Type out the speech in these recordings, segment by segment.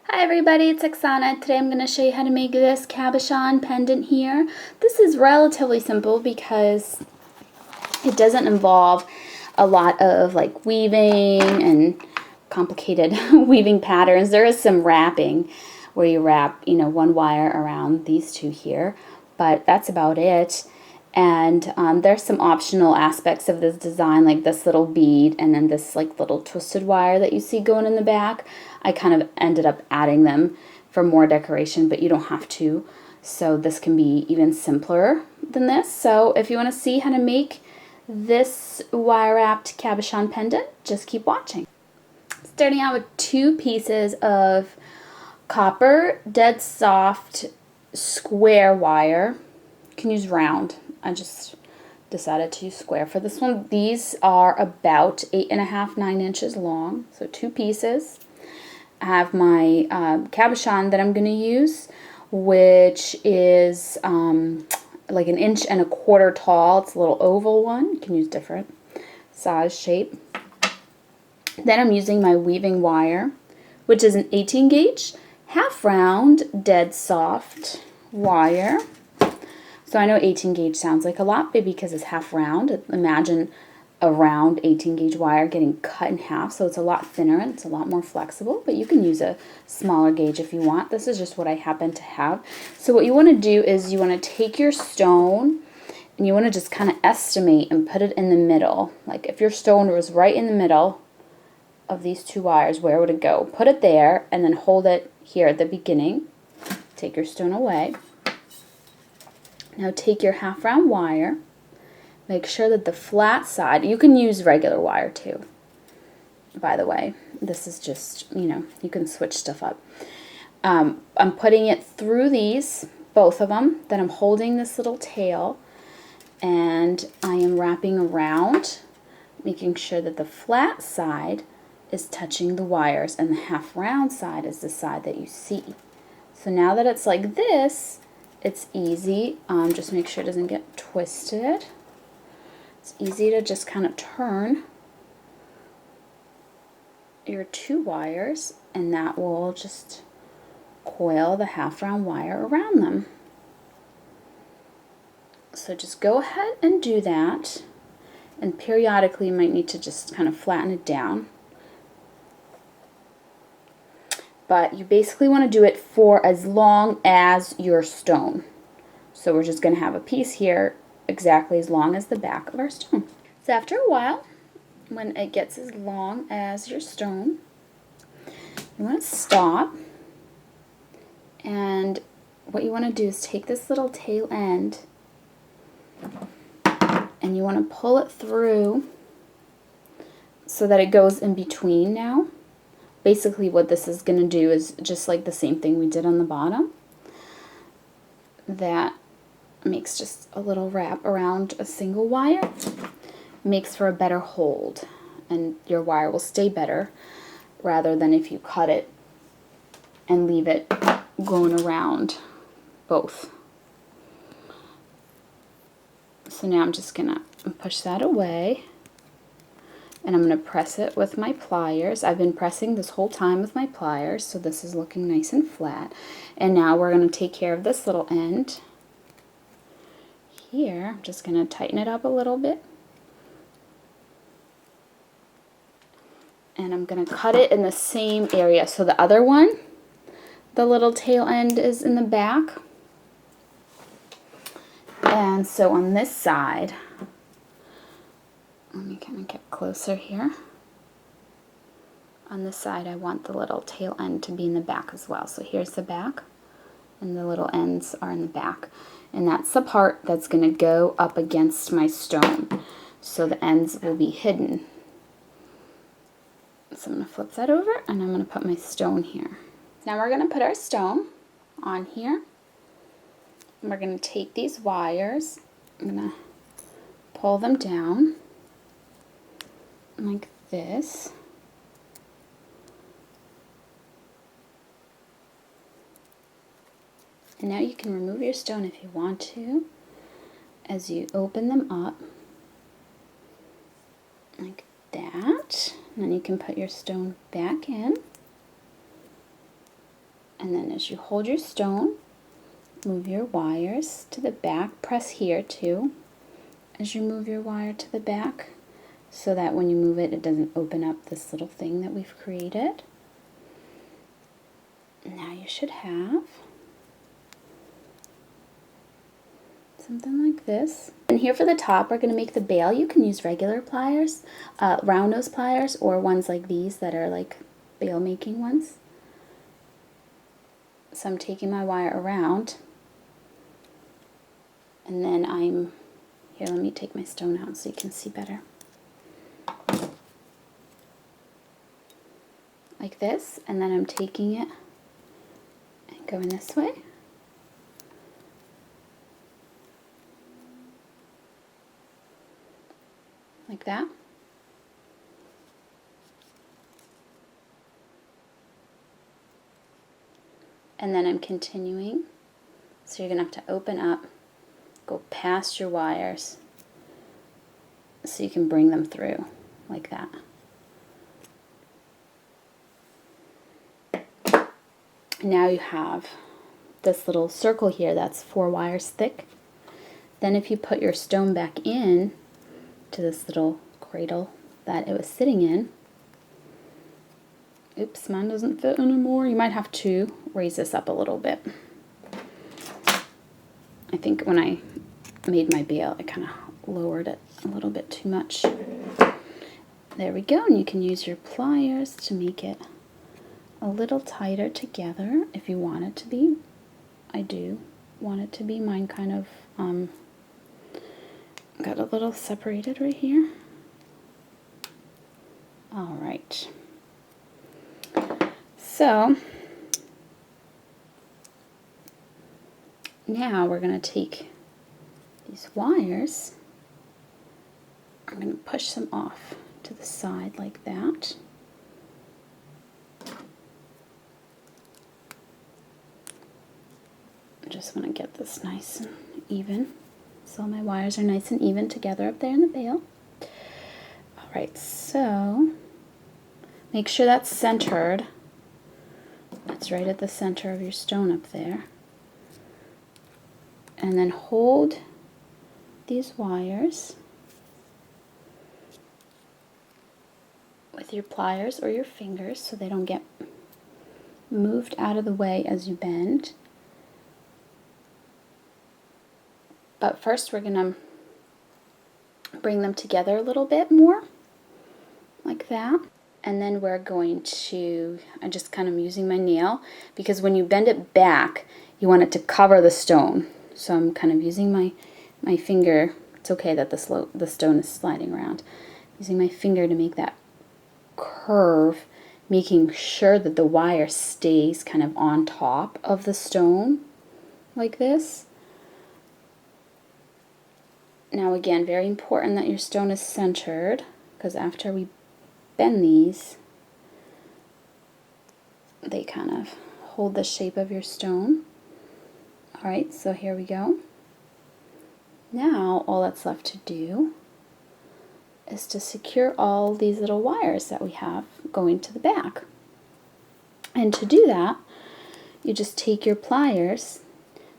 Hi everybody, it's Oksana. Today I'm going to show you how to make this cabochon pendant here. This is relatively simple because it doesn't involve a lot of like weaving and complicated weaving patterns. There is some wrapping where you wrap, one wire around these two here, but that's about it. And there's some optional aspects of this design, like this little bead and then this like little twisted wire that you see going in the back. I kind of ended up adding them for more decoration, but you don't have to. So this can be even simpler than this. So if you want to see how to make this wire wrapped cabochon pendant, just keep watching. Starting out with 2 pieces of copper dead soft square wire. You can use round. I just decided to use square for this one. These are about 8.5, 9 inches long, so 2 pieces. I have my cabochon that I'm going to use, which is like 1.25 inches tall. It's a little oval one. You can use different size, shape. Then I'm using my weaving wire, which is an 18 gauge, half round, dead soft wire. So I know 18 gauge sounds like a lot, but because it's half round, imagine a round 18 gauge wire getting cut in half, so it's a lot thinner and it's a lot more flexible, but you can use a smaller gauge if you want. This is just what I happen to have. So what you want to do is you want to take your stone and you want to just kind of estimate and put it in the middle. Like if your stone was right in the middle of these 2 wires, where would it go? Put it there and then hold it here at the beginning. Take your stone away. Now take your half round wire, make sure that the flat side, you can use regular wire too, by the way. This is just, you can switch stuff up. I'm putting it through these, both of them, then I'm holding this little tail and I am wrapping around, making sure that the flat side is touching the wires and the half round side is the side that you see. So now that it's like this, it's easy. Just make sure it doesn't get twisted. It's easy to just kind of turn your 2 wires and that will just coil the half round wire around them. So just go ahead and do that, and periodically you might need to just kind of flatten it down. But you basically want to do it for as long as your stone. So we're just going to have a piece here exactly as long as the back of our stone. So after a while, when it gets as long as your stone, you want to stop. And what you want to do is take this little tail end and you want to pull it through so that it goes in between now. Basically what this is going to do is just like the same thing we did on the bottom. That makes just a little wrap around a single wire. Makes for a better hold and your wire will stay better rather than if you cut it and leave it going around both. So now I'm just going to push that away. And I'm going to press it with my pliers. I've been pressing this whole time with my pliers, so this is looking nice and flat. And now we're going to take care of this little end. Here, I'm just going to tighten it up a little bit. And I'm going to cut it in the same area. So the other one, the little tail end is in the back. And so on this side, let me kind of get closer here. On this side, I want the little tail end to be in the back as well. So here's the back, and the little ends are in the back. And that's the part that's going to go up against my stone. So the ends will be hidden. So I'm going to flip that over, and I'm going to put my stone here. Now we're going to put our stone on here. And we're going to take these wires. I'm going to pull them down like this. And now you can remove your stone if you want to as you open them up like that. And then you can put your stone back in. And then as you hold your stone, move your wires to the back. Press here too as you move your wire to the back, so that when you move it, it doesn't open up this little thing that we've created. Now you should have something like this. And here for the top, we're going to make the bail. You can use regular pliers, round nose pliers, or ones like these that are like bail making ones. So I'm taking my wire around, and then here, let me take my stone out so you can see better. Like this, and then I'm taking it and going this way. Like that. And then I'm continuing. So you're going to have to open up, go past your wires so you can bring them through like that. Now you have this little circle here that's 4 wires thick. Then if you put your stone back in to this little cradle that it was sitting in, oops, mine doesn't fit anymore. You might have to raise this up a little bit. I think when I made my bail, I kind of lowered it a little bit too much. There we go, and you can use your pliers to make it a little tighter together if you want it to be. I do want it to be. Mine kind of got a little separated right here. All right. So now we're going to take these wires, I'm going to push them off to the side like that. I just want to get this nice and even, so my wires are nice and even together up there in the bail. All right, so make sure that's centered. That's right at the center of your stone up there. And then hold these wires with your pliers or your fingers so they don't get moved out of the way as you bend. But first we're going to bring them together a little bit more, like that. And then we're going to, I'm just kind of using my nail, because when you bend it back, you want it to cover the stone. So I'm kind of using my finger. It's okay that the stone is sliding around. Using my finger to make that curve, making sure that the wire stays kind of on top of the stone, like this. Now again, very important that your stone is centered, because after we bend these, they kind of hold the shape of your stone. Alright, so here we go. Now all that's left to do is to secure all these little wires that we have going to the back. And to do that, you just take your pliers.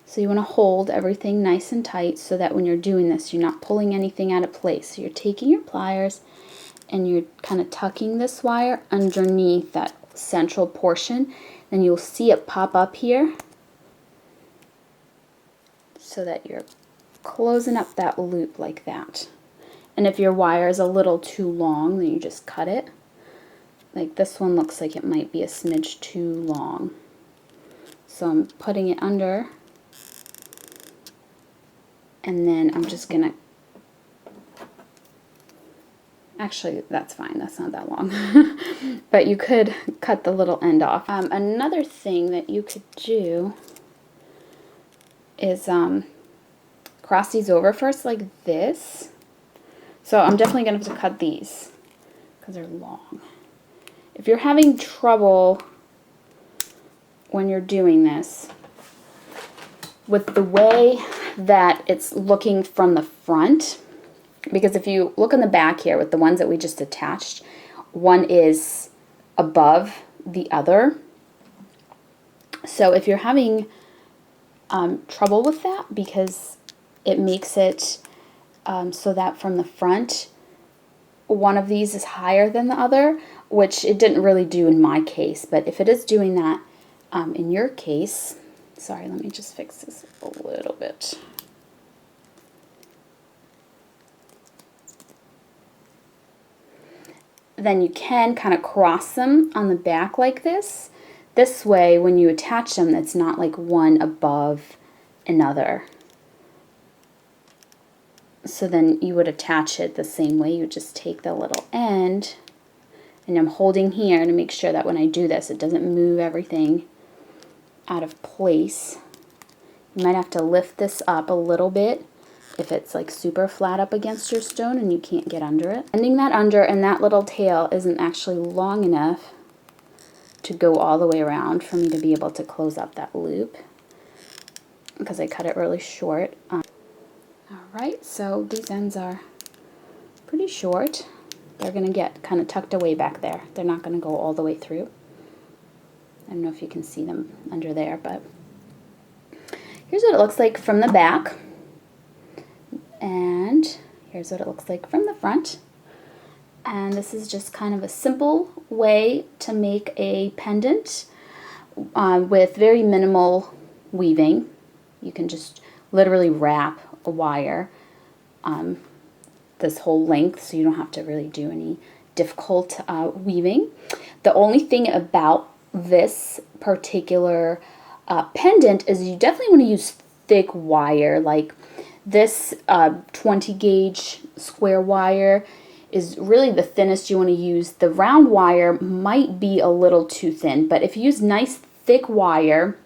So you want to hold everything nice and tight so that when you're doing this, you're not pulling anything out of place. So you're taking your pliers and you're kind of tucking this wire underneath that central portion. Then you'll see it pop up here so that you're closing up that loop like that. And if your wire is a little too long, then you just cut it. Like this one looks like it might be a smidge too long. So I'm putting it under. And then I'm just gonna, actually that's fine, that's not that long. But you could cut the little end off. Another thing that you could do is cross these over first like this. So I'm definitely gonna have to cut these because they're long. If you're having trouble when you're doing this with the way that it's looking from the front, because if you look on the back here with the ones that we just attached, one is above the other. So if you're having trouble with that, because it makes it so that from the front, one of these is higher than the other, which it didn't really do in my case, but if it is doing that in your case, sorry, let me just fix this a little bit. Then you can kind of cross them on the back like this. This way, when you attach them, it's not like one above another. So then you would attach it the same way. You just take the little end, and I'm holding here to make sure that when I do this, it doesn't move everything out of place. You might have to lift this up a little bit if it's like super flat up against your stone and you can't get under it. Bending that under, and that little tail isn't actually long enough to go all the way around for me to be able to close up that loop, because I cut it really short. Alright, so these ends are pretty short. They're going to get kind of tucked away back there. They're not going to go all the way through. I don't know if you can see them under there, but here's what it looks like from the back. And here's what it looks like from the front. And this is just kind of a simple way to make a pendant with very minimal weaving. You can just literally wrap a wire this whole length, so you don't have to really do any difficult weaving. The only thing about this particular pendant is you definitely want to use thick wire. Like this 20 gauge square wire is really the thinnest you want to use. The round wire might be a little too thin, but if you use nice thick wire,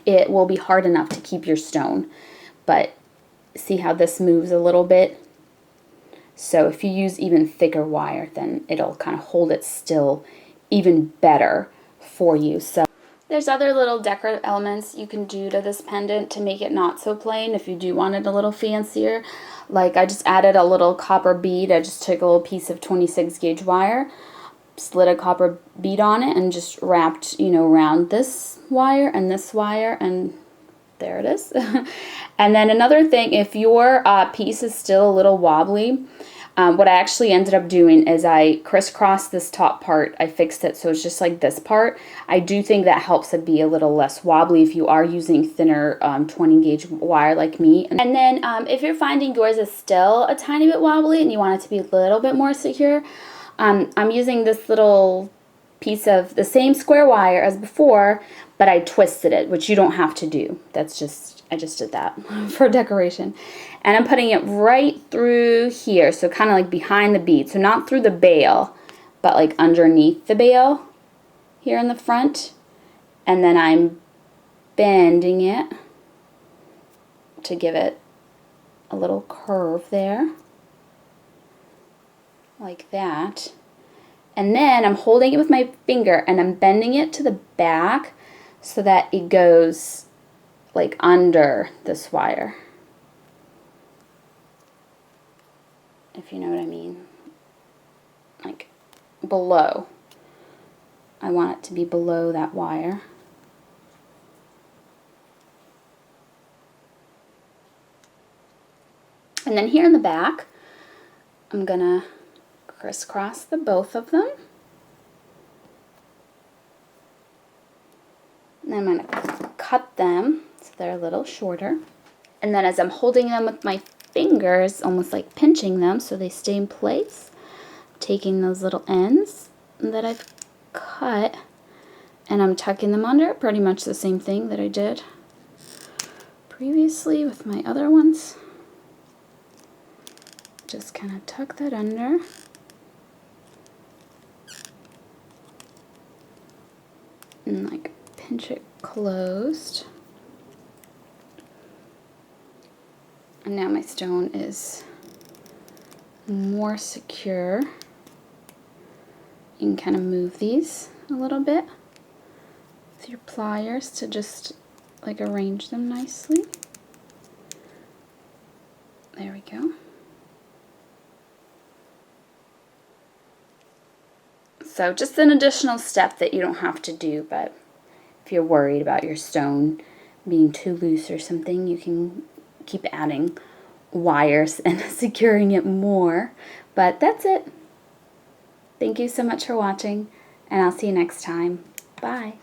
it will be hard enough to keep your stone. But see how this moves a little bit? So if you use even thicker wire, then it'll kind of hold it still even better for you. So there's other little decorative elements you can do to this pendant to make it not so plain if you do want it a little fancier. Like I just added a little copper bead. I just took a little piece of 26 gauge wire, slid a copper bead on it, and just wrapped, you know, around this wire, and there it is. And then another thing, if your piece is still a little wobbly, what I actually ended up doing is I crisscrossed this top part. I fixed it so it's just like this part. I do think that helps it be a little less wobbly if you are using thinner 20 gauge wire like me. And then if you're finding yours is still a tiny bit wobbly and you want it to be a little bit more secure, I'm using this little piece of the same square wire as before, but I twisted it, which you don't have to do. That's just, I just did that for decoration. And I'm putting it right through here, so kind of like behind the bead. So not through the bail, but like underneath the bail here in the front. And then I'm bending it to give it a little curve there, like that. And then I'm holding it with my finger and I'm bending it to the back so that it goes like under this wire, if you know what I mean, like below. I want it to be below that wire. And then here in the back, I'm gonna crisscross the both of them. And then I'm gonna cut them so they're a little shorter. And then as I'm holding them with my fingers, almost like pinching them so they stay in place, taking those little ends that I've cut and I'm tucking them under, pretty much the same thing that I did previously with my other ones. Just kind of tuck that under. And like pinch it closed. And now my stone is more secure. You can kind of move these a little bit with your pliers to just like arrange them nicely. There we go. So just an additional step that you don't have to do, but if you're worried about your stone being too loose or something, you can keep adding wires and securing it more. But that's it. Thank you so much for watching, and I'll see you next time. Bye.